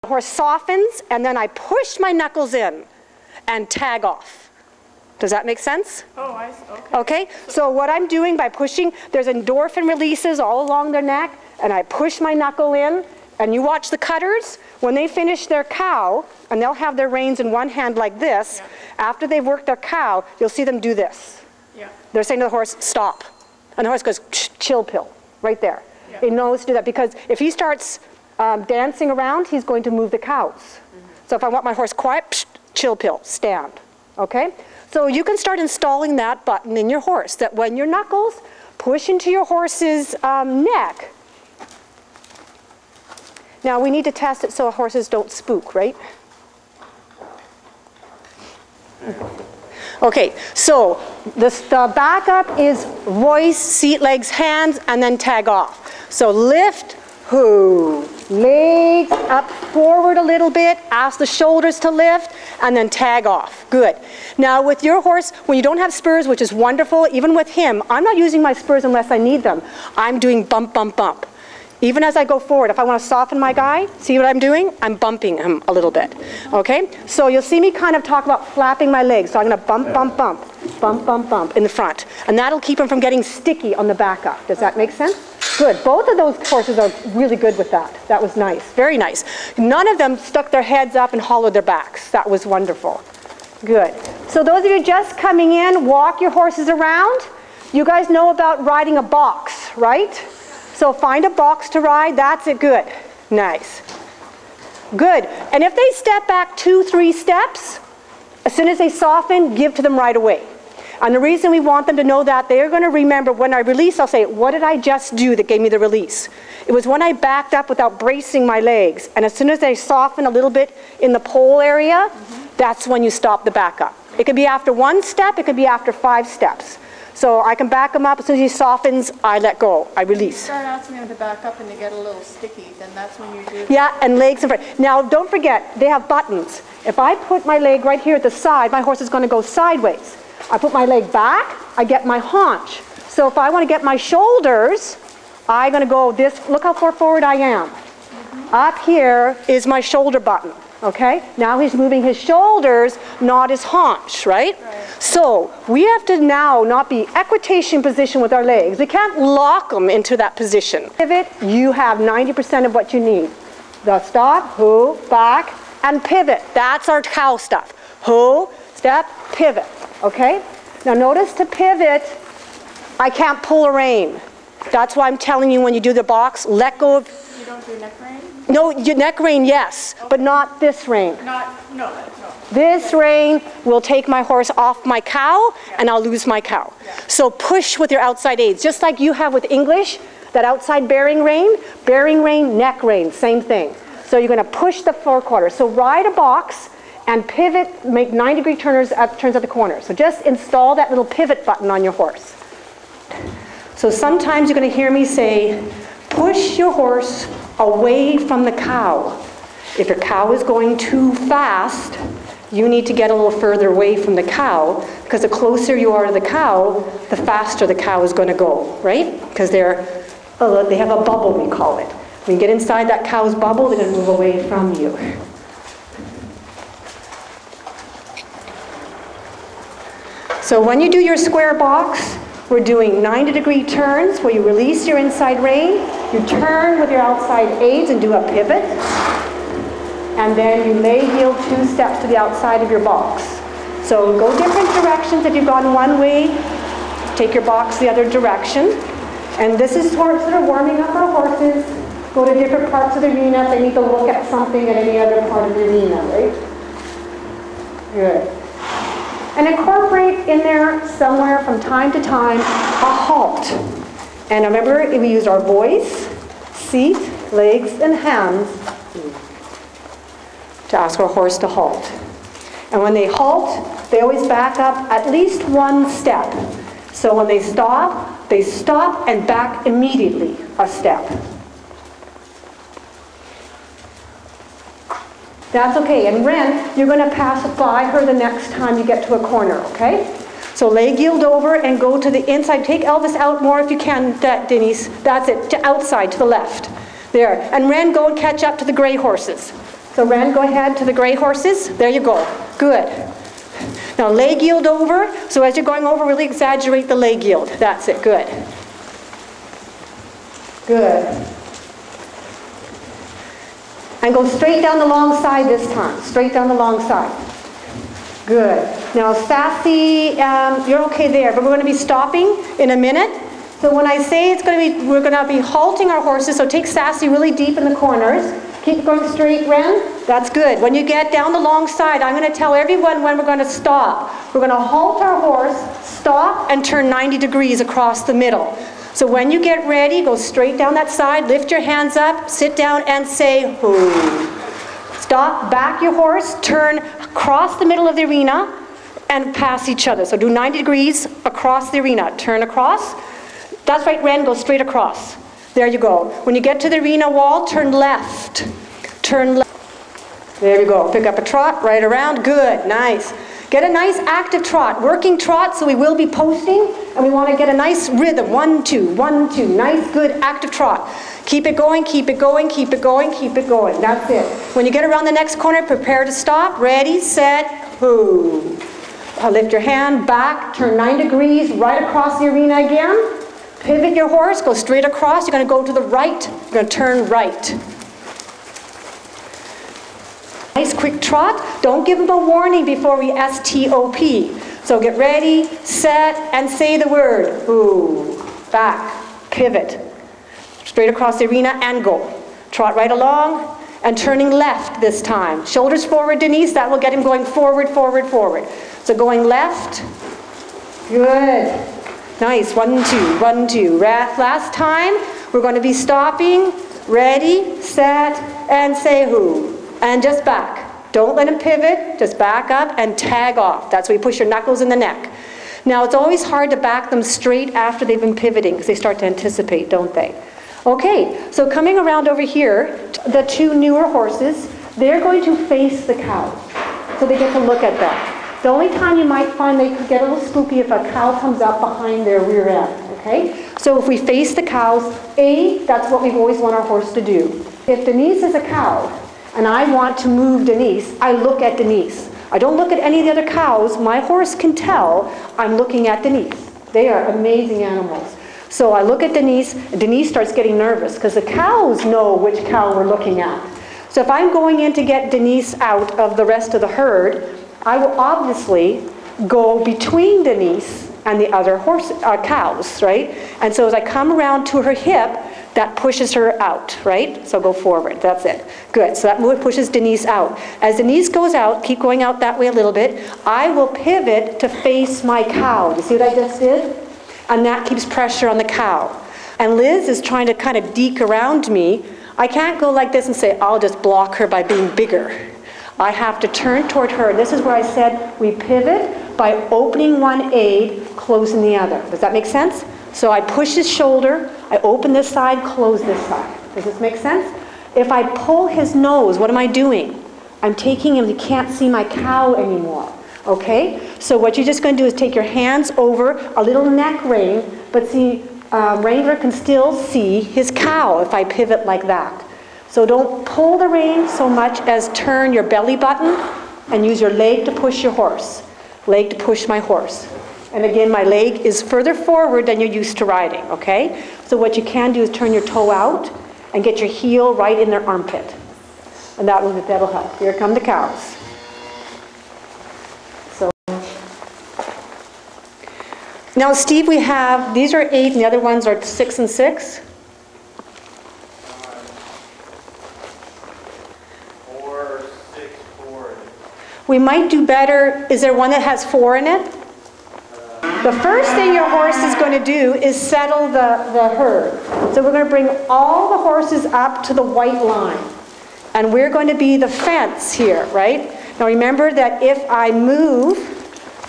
The horse softens, and then I push my knuckles in and tag off. Does that make sense? Oh, I see. Okay. Okay, so what I'm doing by pushing, there's endorphin releases all along their neck, and I push my knuckle in, and you watch the cutters, when they finish their cow, and they'll have their reins in one hand like this, after they've worked their cow, you'll see them do this. Yeah. They're saying to the horse, stop. And the horse goes, chill pill, right there. Yeah. He knows to do that, because if he starts dancing around, he's going to move the cows. So if I want my horse quiet, chill pill, stand, okay? So you can start installing that button in your horse, that when your knuckles push into your horse's neck. Now we need to test it so horses don't spook, right? Okay, so the backup is voice, seat, legs, hands, and then tag off. So lift, hoo, legs up forward a little bit, ask the shoulders to lift, and then tag off. Good. Now with your horse, when you don't have spurs, which is wonderful, even with him, I'm not using my spurs unless I need them. I'm doing bump, bump, bump. Even as I go forward, if I want to soften my guy, see what I'm doing? I'm bumping him a little bit, okay? So you'll see me kind of talk about flapping my legs. So I'm going to bump, bump, bump, bump, bump, bump in the front. And that'll keep him from getting sticky on the back up. Does that make sense? Good. Both of those horses are really good with that. That was nice. Very nice. None of them stuck their heads up and hollowed their backs. That was wonderful. Good. So those of you just coming in, walk your horses around. You guys know about riding a box, right? So find a box to ride. That's it. Good. Nice. Good. And if they step back 2-3 steps, as soon as they soften, give to them right away. And the reason we want them to know that, they're going to remember when I release, I'll say, what did I just do that gave me the release? It was when I backed up without bracing my legs. And as soon as they soften a little bit in the pole area, that's when you stop the backup. It could be after 1 step, it could be after 5 steps. So I can back them up. As soon as he softens, I let go. I release. You start asking them to back up and they get a little sticky, then that's when you do. Yeah, and legs in front. Now, don't forget, they have buttons. If I put my leg right here at the side, my horse is going to go sideways. I put my leg back, I get my haunch. So if I want to get my shoulders, I'm going to go this. Look how far forward I am. Up here is my shoulder button. Okay? Now he's moving his shoulders, not his haunch, right? So we have to now not be equitation position with our legs. We can't lock them into that position. Pivot, you have 90% of what you need. The stop, hoo, back, and pivot. That's our cow stuff. Hoo, step, pivot. Okay? Now notice to pivot, I can't pull a rein. That's why I'm telling you when you do the box, let go of... You don't do neck rein? No, neck rein, yes, okay. But not this rein. No. This rein will take my horse off my cow, and I'll lose my cow. So push with your outside aids, just like you have with English, that outside bearing rein, neck rein, same thing. So you're going to push the forequarter. So ride a box and pivot, make 90-degree turns at the corner. So just install that little pivot button on your horse. So sometimes you're going to hear me say, push your horse away from the cow. If your cow is going too fast, you need to get a little further away from the cow, because the closer you are to the cow, the faster the cow is going to go, right? Because they have a bubble, we call it. When you get inside that cow's bubble, they're going to move away from you. So when you do your square box, we're doing 90-degree turns where you release your inside rein, you turn with your outside aids and do a pivot, and then you lay heel 2 steps to the outside of your box. So go different directions. If you've gone one way, take your box the other direction. And this is sort of warming up our horses. Go to different parts of the arena if they need to look at something at any other part of the arena, right? Good. And incorporate in there somewhere from time to time a halt. And remember, we used our voice, seat, legs, and hands to ask our horse to halt. And when they halt, they always back up at least 1 step. So when they stop and back immediately a step. That's okay. And Ren, you're going to pass by her the next time you get to a corner, okay? So leg yield over and go to the inside. Take Elvis out more if you can, Denise. That's it. To outside, to the left. There. And Ren, go and catch up to the gray horses. So Ren, go ahead to the gray horses. There you go. Good. Now leg yield over. So as you're going over, really exaggerate the leg yield. That's it. Good. Good. And go straight down the long side this time. Straight down the long side. Good. Now Sassy, you're okay there, but we're going to be stopping in a minute. So when I say we're going to be halting our horses, so take Sassy really deep in the corners. Keep going straight, Ren. That's good. When you get down the long side, I'm going to tell everyone when we're going to stop. We're going to halt our horse, stop, and turn 90 degrees across the middle. So when you get ready, go straight down that side, lift your hands up, sit down, and say, hoo. Stop, back your horse, turn across the middle of the arena, and pass each other. So do 90 degrees across the arena. Turn across. That's right, Ren, go straight across. There you go. When you get to the arena wall, turn left. Turn left. There you go. Pick up a trot, right around. Good, nice. Get a nice active trot, working trot, so we will be posting, and we want to get a nice rhythm. 1, 2, 1, 2. Nice, good, active trot. Keep it going, keep it going, keep it going, keep it going. That's it. When you get around the next corner, prepare to stop. Ready, set, hoo. Lift your hand back, turn 9 degrees, right across the arena again. Pivot your horse, go straight across. You're going to go to the right. You're going to turn right. Nice quick trot. Don't give them a warning before we S-T-O-P. So get ready, set, and say the word. Ooh. Back. Pivot. Straight across the arena and go. Trot right along and turning left this time. Shoulders forward, Denise. That will get him going forward, forward, forward. So going left. Good. Nice. 1, 2, 1, 2. Last time, we're going to be stopping. Ready, set, and say who. And just back. Don't let him pivot. Just back up and tag off. That's where you push your knuckles in the neck. Now, it's always hard to back them straight after they've been pivoting because they start to anticipate, don't they? Okay, so coming around over here, the two newer horses, they're going to face the cows. So they get to look at them. The only time you might find they could get a little spooky if a cow comes up behind their rear end, okay? So if we face the cows, that's what we've always want our horse to do. If Denise is a cow, and I want to move Denise, I look at Denise. I don't look at any of the other cows. My horse can tell I'm looking at Denise. They are amazing animals. So I look at Denise, and Denise starts getting nervous because the cows know which cow we're looking at. So if I'm going in to get Denise out of the rest of the herd, I will obviously go between Denise and the other cows, right? And so as I come around to her hip, that pushes her out, right? So go forward, that's it. Good, so that move pushes Denise out. As Denise goes out, keep going out that way a little bit, I will pivot to face my cow. You see what I just did? And that keeps pressure on the cow. And Liz is trying to kind of deke around me. I can't go like this and say, I'll just block her by being bigger. I have to turn toward her. This is where I said we pivot by opening one aid, closing the other. Does that make sense? So I push his shoulder, I open this side, close this side. Does this make sense? If I pull his nose, what am I doing? I'm taking him, he can't see my cow anymore. Okay? So what you're just going to do is take your hands over a little neck rein, but see, Wrangler can still see his cow if I pivot like that. So don't pull the rein so much as turn your belly button and use your leg to push your horse. Leg to push my horse. And again, my leg is further forward than you're used to riding, okay? So what you can do is turn your toe out and get your heel right in their armpit. And that'll help. Here come the cows. So now, Steve, we have, these are 8 and the other ones are 6 and 6. 4, 6, 4. We might do better. Is there one that has 4 in it? The first thing your horse is going to do is settle the herd. So we're going to bring all the horses up to the white line. And we're going to be the fence here, right? Now remember that if I move,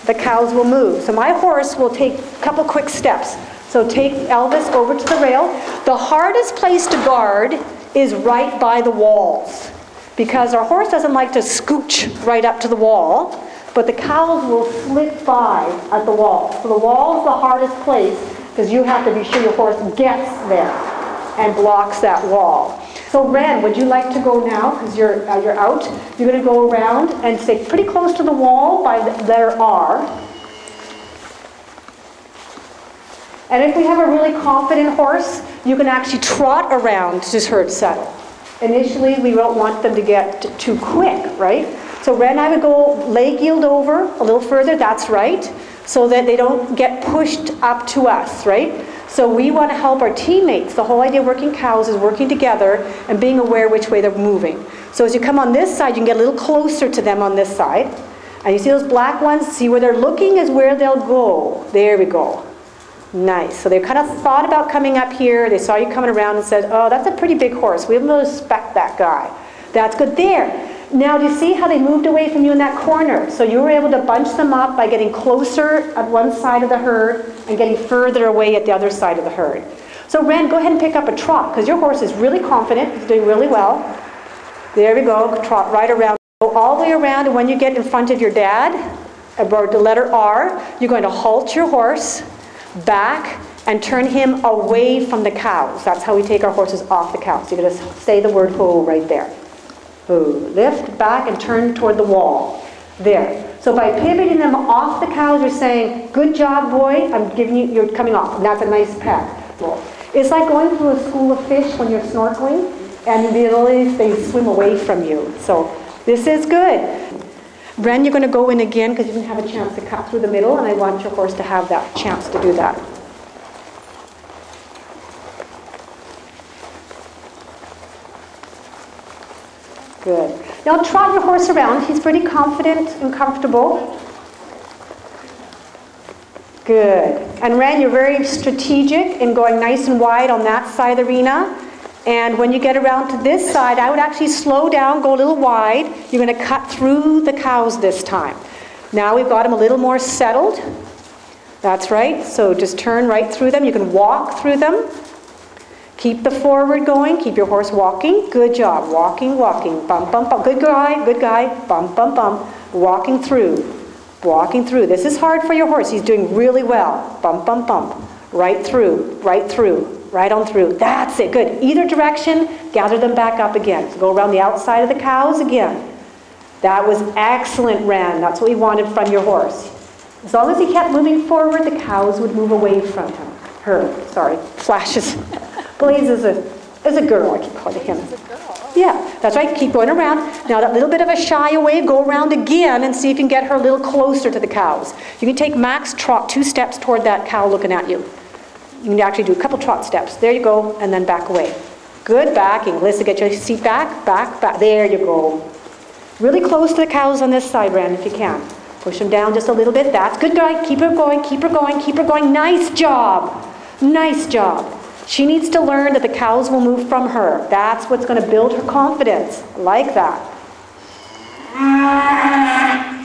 the cows will move. So my horse will take a couple quick steps. So take Elvis over to the rail. The hardest place to guard is right by the walls, because our horse doesn't like to scooch right up to the wall, but the cows will slip by at the wall. So the wall is the hardest place because you have to be sure your horse gets there. and blocks that wall. So Ren, would you like to go now, because you're out? You're going to go around and stay pretty close to the wall by the letter R. And if we have a really confident horse, you can actually trot around to herd settle. Initially, we don't want them to get too quick, right? So Ren and I would go leg yield over a little further, that's right, so that they don't get pushed up to us, right? So we want to help our teammates. The whole idea of working cows is working together and being aware which way they're moving. So as you come on this side, you can get a little closer to them on this side. And you see those black ones? See where they're looking is where they'll go. There we go. Nice. So they kind of thought about coming up here. They saw you coming around and said, oh, that's a pretty big horse. We don't respect that guy. That's good. There. Now, do you see how they moved away from you in that corner? So you were able to bunch them up by getting closer at one side of the herd and getting further away at the other side of the herd. So Ren, go ahead and pick up a trot, because your horse is really confident. He's doing really well. There we go. Trot right around. Go all the way around, and when you get in front of your dad, about the letter R, you're going to halt your horse back and turn him away from the cows. That's how we take our horses off the cows. You're going to say the word ho right there. Lift back and turn toward the wall. There. So by pivoting them off the cows, you're saying, good job, boy, I'm giving you, you're coming off. And that's a nice pat. It's like going through a school of fish when you're snorkeling, and they swim away from you. So this is good. Ren, you're going to go in again because you didn't have a chance to cut through the middle, and I want your horse to have that chance to do that. Good. Now trot your horse around. He's pretty confident and comfortable. Good. And Ren, you're very strategic in going nice and wide on that side of the arena. And when you get around to this side, I would actually slow down, go a little wide. You're going to cut through the cows this time. Now we've got them a little more settled. That's right. So just turn right through them. You can walk through them. Keep the forward going. Keep your horse walking. Good job. Walking, walking. Bump, bump, bump. Good guy, good guy. Bump, bump, bump. Walking through. Walking through. This is hard for your horse. He's doing really well. Bump, bump, bump. Right through. Right through. Right on through. That's it. Good. Either direction, gather them back up again. So go around the outside of the cows again. That was excellent, Ren. That's what we wanted from your horse. As long as he kept moving forward, the cows would move away from him. Her. Sorry. Flashes. Blaze is a girl, I keep calling him. Yeah, that's right. Keep going around. Now that little bit of a shy away, go around again and see if you can get her a little closer to the cows. You can take max trot 2 steps toward that cow looking at you. You can actually do a couple trot steps. There you go, and then back away. Good backing. Listen, get your seat back, back, back. There you go. Really close to the cows on this side, Ren, if you can. Push them down just a little bit. That's good, guy. Keep her going, keep her going, keep her going. Nice job. Nice job. She needs to learn that the cows will move from her. That's what's going to build her confidence. Like that.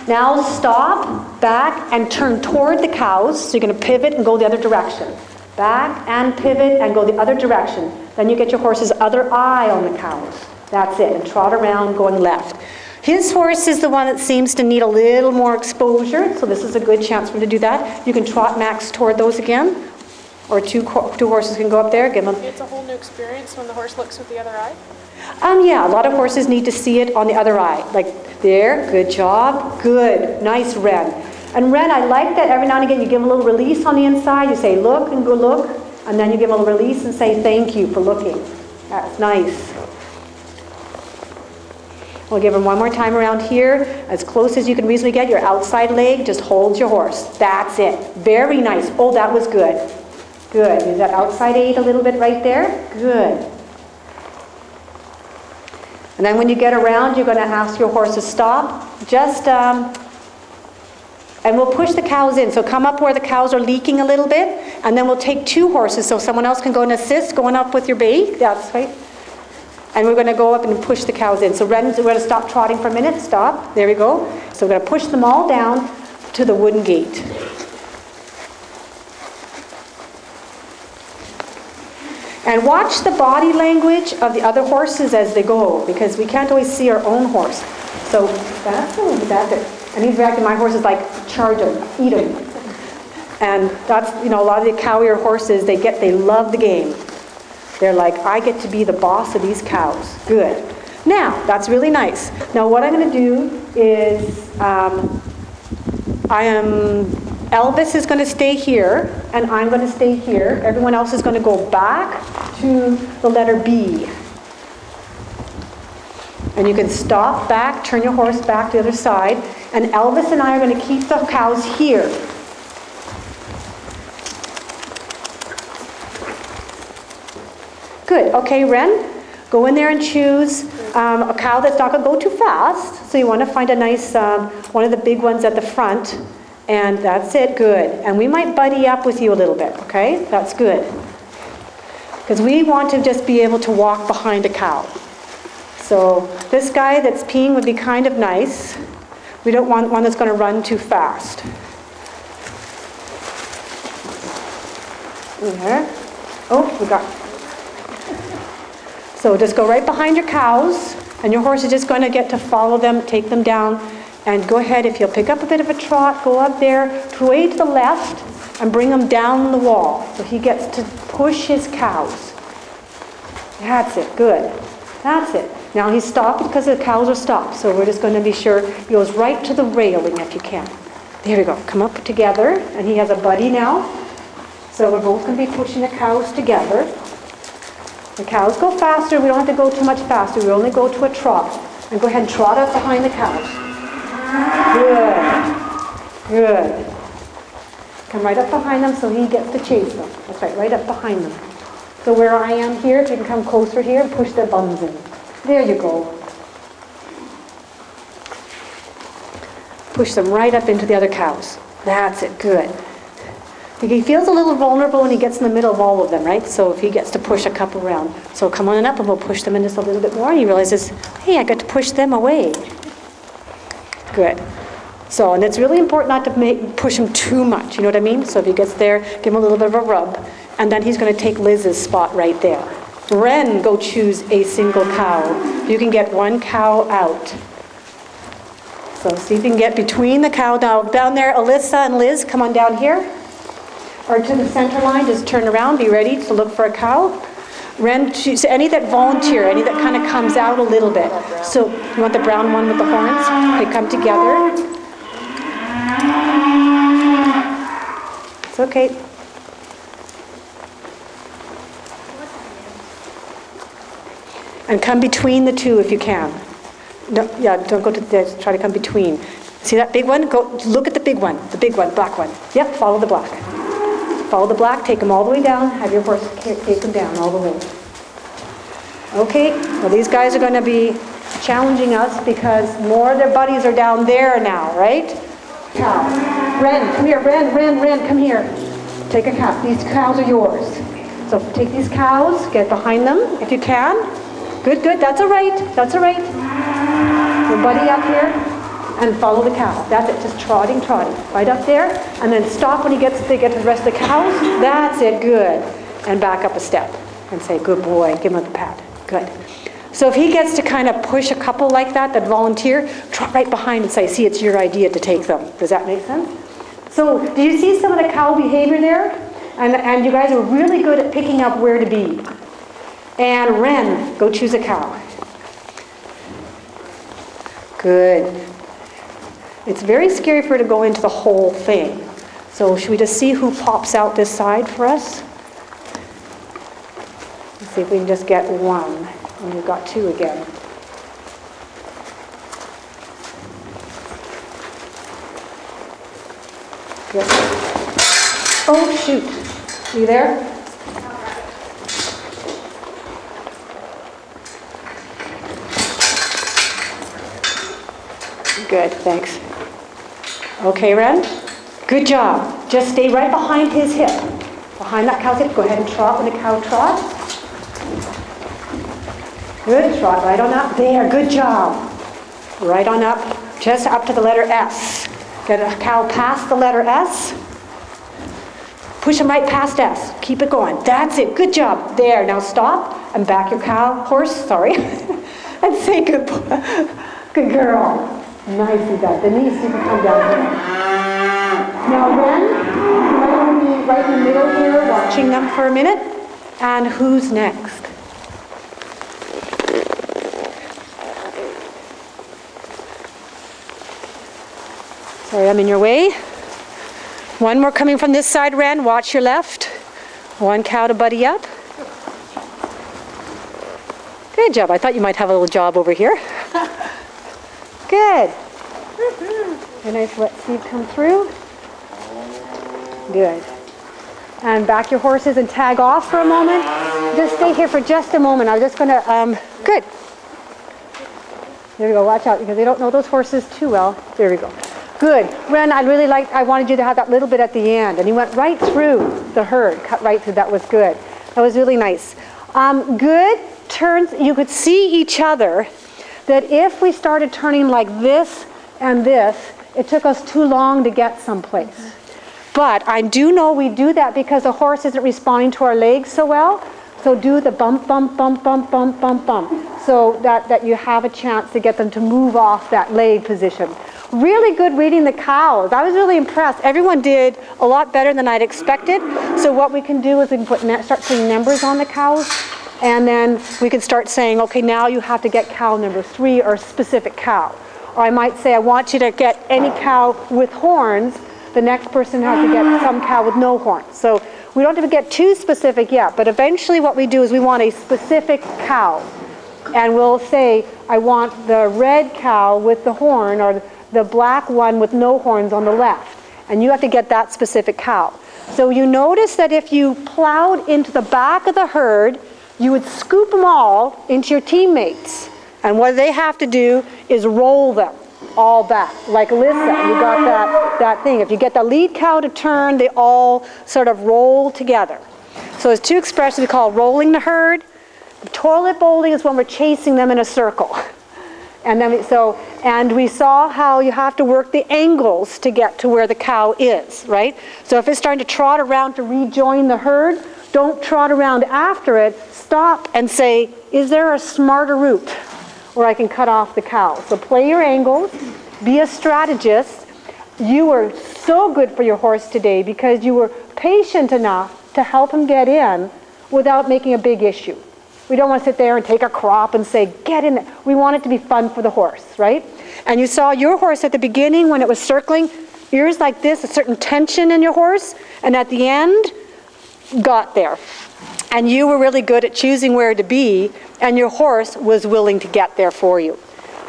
Now stop, back, and turn toward the cows. So you're going to pivot and go the other direction. Back and pivot and go the other direction. Then you get your horse's other eye on the cows. That's it. And trot around going left. His horse is the one that seems to need a little more exposure. So this is a good chance for him to do that. You can trot max toward those again. Or two horses can go up there. Give them. It's a whole new experience when the horse looks with the other eye? Yeah, a lot of horses need to see it on the other eye. Like there, good job, good, nice Ren. And Ren, I like that every now and again you give a little release on the inside. You say look and go look. And then you give a little release and say thank you for looking. That's nice. We'll give him one more time around here. As close as you can reasonably get. Your outside leg, just hold your horse. That's it. Very nice. Oh, that was good. Good. Use that outside aid a little bit right there. Good. And then when you get around, you're going to ask your horse to stop. Just, and we'll push the cows in. So come up where the cows are leaking a little bit. And then we'll take 2 horses so someone else can go and assist, going up with your bay. That's right. And we're going to go up and push the cows in. So Ren, we're going to stop trotting for a minute. Stop. There we go. So we're going to push them all down to the wooden gate. And watch the body language of the other horses as they go, because we can't always see our own horse. So that's a little bit back there. And in fact, my horse is like, charge him, eat him. And that's, a lot of the cowier horses, they love the game. They're like, I get to be the boss of these cows. Good. Now, that's really nice. Now what I'm going to do is, Elvis is going to stay here, and I'm going to stay here. Everyone else is going to go back to the letter B. And you can stop back, turn your horse back to the other side, and Elvis and I are going to keep the cows here. Good. Okay, Ren, go in there and choose a cow that's not going to go too fast. So you want to find a nice, one of the big ones at the front. And that's it. Good. And we might buddy up with you a little bit, okay? That's good. Because we want to just be able to walk behind a cow. So this guy that's peeing would be kind of nice. We don't want one that's going to run too fast. There. Oh, we got... So just go right behind your cows, and your horse is just going to get to follow them, take them down, and go ahead. If you'll pick up a bit of a trot, go up there, way to the left, and bring them down the wall. So he gets to push his cows. That's it. Good. That's it. Now he's stopped because the cows are stopped. So we're just going to be sure he goes right to the railing if you can. There we go. Come up together, and he has a buddy now. So we're both going to be pushing the cows together. The cows go faster. We don't have to go too much faster. We only go to a trot. And go ahead and trot up behind the cows. Good. Good. Come right up behind them so he gets to chase them. That's right, right up behind them. So where I am here, if you can come closer here and push their bums in. There you go. Push them right up into the other cows. That's it, good. He feels a little vulnerable when he gets in the middle of all of them, right? So if he gets to push a couple around. So come on up and we'll push them in just a little bit more. And he realizes, hey, I got to push them away. Good. So, and it's really important not to push him too much, you know what I mean? So if he gets there, give him a little bit of a rub. And then he's going to take Liz's spot right there. Ren, go choose a single cow. You can get one cow out. So see if you can get between the cow. Now down there, Alyssa and Liz, come on down here. Or to the center line, just turn around, be ready to look for a cow. Ren, choose any that volunteer, any that kind of comes out a little bit. So you want the brown one with the horns? They come together. It's okay. And come between the two if you can. No, yeah, don't go to this, try to come between. See that big one? Go look at the big one, black one. Yep, follow the black. Follow the black, take them all the way down, have your horse take them down all the way. Okay, well these guys are going to be challenging us because more of their buddies are down there now, right? Cow. Ren, come here, Ren, come here. Take a cow. These cows are yours. So take these cows, get behind them if you can. Good, that's all right, So buddy up here. And follow the cow. That's it, just trotting. Right up there, and then stop when they get to the rest of the cows. That's it, good. And back up a step and say, good boy, give him a pat. Good. So if he gets to kind of push a couple like that volunteer, trot right behind and say, see, it's your idea to take them. Does that make sense? So do you see some of the cow behavior there? And you guys are really good at picking up where to be. And Ren, go choose a cow. Good. It's very scary for her to go into the whole thing. So should we just see who pops out this side for us? Let's see if we can just get one. And we've got two again. Good. Oh, shoot. You there? Good, thanks. Okay, Ren? Good job. Just stay right behind his hip. Behind that cow's hip. Go ahead and trot when the cow trots. Good, trot right on up. There, good job. Right on up, just up to the letter S. Get a cow past the letter S. Push him right past S. Keep it going. That's it, good job. There, now stop and back your horse, and say good boy. Good girl. Nicely done. Denise, you can come down here. Now Ren, right in the middle here, watching them for a minute. And who's next? Sorry, I'm in your way. One more coming from this side, Ren. Watch your left. One cow to buddy up. Good job. I thought you might have a little job over here. Good. A nice wet seed come through. Good. And back your horses and tag off for a moment. Just stay here for just a moment. I'm just going to, good. There we go. Watch out because they don't know those horses too well. There we go. Good. Ren, I wanted you to have that little bit at the end. And you went right through the herd, cut right through. That was good. That was really nice. Good turns. You could see each other that if we started turning like this and this, it took us too long to get someplace. But I do know we do that because the horse isn't responding to our legs so well. So do the bump, bump, bump, bump, bump, bump, bump. So that you have a chance to get them to move off that leg position. Really good reading the cows. I was really impressed. Everyone did a lot better than I'd expected. So what we can do is we can start putting numbers on the cows. And then we can start saying, okay, now you have to get cow number 3 or a specific cow. Or I might say, I want you to get any cow with horns. The next person has to get some cow with no horns. So we don't have to get too specific yet. But eventually what we do is we want a specific cow. And we'll say, I want the red cow with the horn or the black one with no horns on the left. And you have to get that specific cow. So you notice that if you plowed into the back of the herd, you would scoop them all into your teammates. And what they have to do is roll them all back. Like Alyssa, you got that thing. If you get the lead cow to turn, they all sort of roll together. So there's 2 expressions we call rolling the herd. Toilet bowling is when we're chasing them in a circle. And then we saw how you have to work the angles to get to where the cow is, right? So if it's starting to trot around to rejoin the herd, don't trot around after it. Stop and say, is there a smarter route where I can cut off the cow? So play your angles, be a strategist. You were so good for your horse today because you were patient enough to help him get in without making a big issue. We don't want to sit there and take a crop and say, get in there. We want it to be fun for the horse, right? And you saw your horse at the beginning when it was circling, ears like this, a certain tension in your horse, and at the end, got there. And you were really good at choosing where to be, and your horse was willing to get there for you.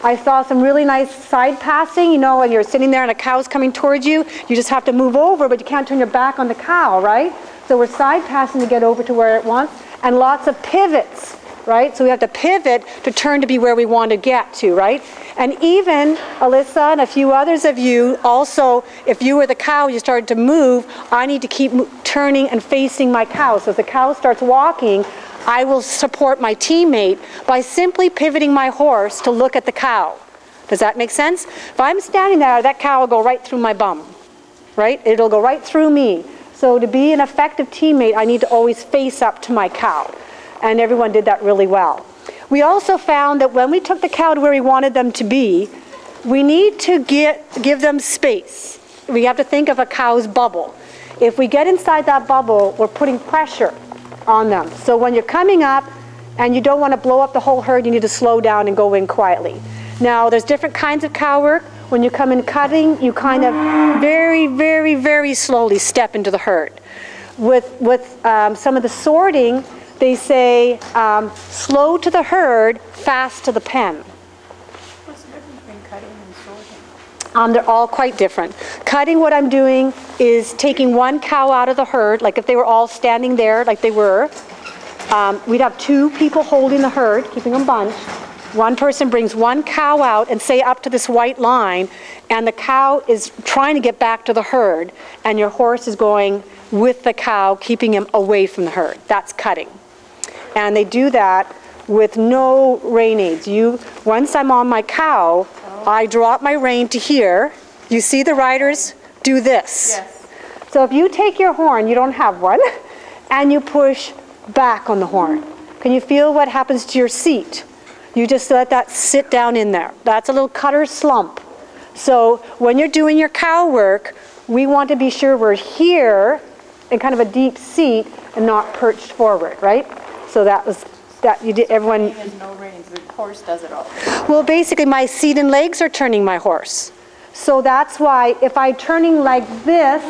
I saw some really nice side passing. You know, when you're sitting there and a cow's coming towards you, you just have to move over, but you can't turn your back on the cow, right? So we're side passing to get over to where it wants. And lots of pivots, right? So we have to pivot to turn to be where we want to get to, right? And even Alyssa and a few others of you also, if you were the cow, you started to move, I need to keep turning and facing my cow. So as the cow starts walking, I will support my teammate by simply pivoting my horse to look at the cow. Does that make sense? If I'm standing there, that cow will go right through my bum, right? It'll go right through me. So to be an effective teammate, I need to always face up to my cow. And everyone did that really well. We also found that when we took the cow to where we wanted them to be, we need to give them space. We have to think of a cow's bubble. If we get inside that bubble, we're putting pressure on them. So when you're coming up and you don't want to blow up the whole herd, you need to slow down and go in quietly. Now, there's different kinds of cow work. When you come in cutting, you kind of very, very, very slowly step into the herd. With some of the sorting, they say slow to the herd, fast to the pen. What's the difference between cutting and sorting? They're all quite different. Cutting, what I'm doing is taking one cow out of the herd, like if they were all standing there like they were, we'd have 2 people holding the herd, keeping them bunched. One person brings one cow out and say up to this white line, and the cow is trying to get back to the herd, and your horse is going with the cow, keeping him away from the herd. That's cutting. And they do that with no rein aids. Once I'm on my cow, I drop my rein to here. You see the riders do this. Yes. So if you take your horn, you don't have one, and you push back on the horn. Can you feel what happens to your seat? You just let that sit down in there. That's a little cutter slump. So when you're doing your cow work, we want to be sure we're here in kind of a deep seat and not perched forward, right? So that was, that you did, everyone... There's no reins, the horse does it all. Well, basically my seat and legs are turning my horse. So that's why if I'm turning like this,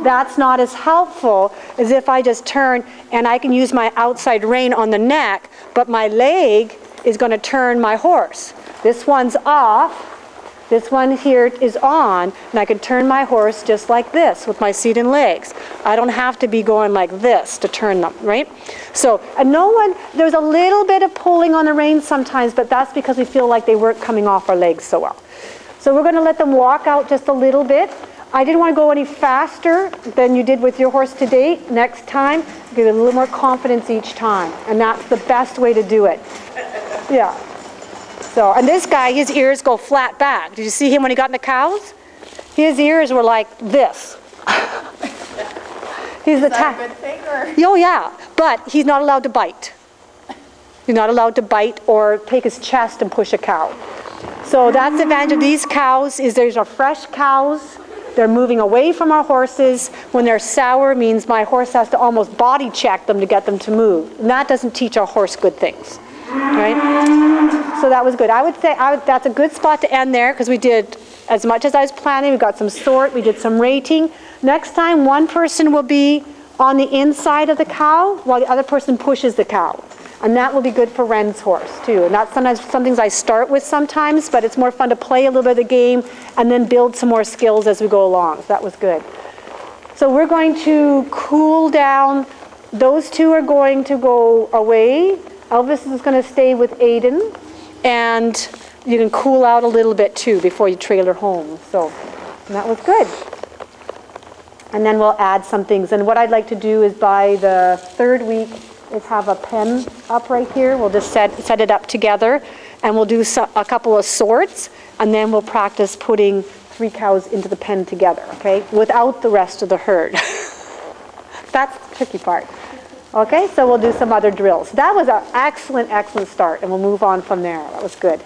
that's not as helpful as if I just turn and I can use my outside rein on the neck, but my leg is going to turn my horse. This one's off, this one here is on, and I can turn my horse just like this with my seat and legs. I don't have to be going like this to turn them, right? So, and no one, there's a little bit of pulling on the reins sometimes, but that's because we feel like they weren't coming off our legs so well. So we're going to let them walk out just a little bit. I didn't want to go any faster than you did with your horse to date. Next time, give it a little more confidence each time. And that's the best way to do it. Yeah. So, and this guy, his ears go flat back. Did you see him when he got in the cows? His ears were like this. He's the Is that a good thing, or? Oh yeah, but he's not allowed to bite. He's not allowed to bite or take his chest and push a cow. So that's the advantage of these cows, is these are fresh cows. They're moving away from our horses. When they're sour, means my horse has to almost body check them to get them to move. And that doesn't teach our horse good things, right? So that was good. I would say that's a good spot to end there, because we did as much as I was planning. We got some sort, we did some rating. Next time, one person will be on the inside of the cow while the other person pushes the cow. And that will be good for Ren's horse too. And that's sometimes some things I start with sometimes, but it's more fun to play a little bit of the game and then build some more skills as we go along. So that was good. So we're going to cool down. Those two are going to go away. Elvis is going to stay with Aiden. And you can cool out a little bit too before you trailer home. So and that was good. And then we'll add some things. And what I'd like to do is by the third week is have a pen up right here. We'll just set it up together, and we'll do a couple of sorts, and then we'll practice putting 3 cows into the pen together, okay, without the rest of the herd. That's the tricky part. Okay, so we'll do some other drills. That was an excellent, excellent start, and we'll move on from there. That was good.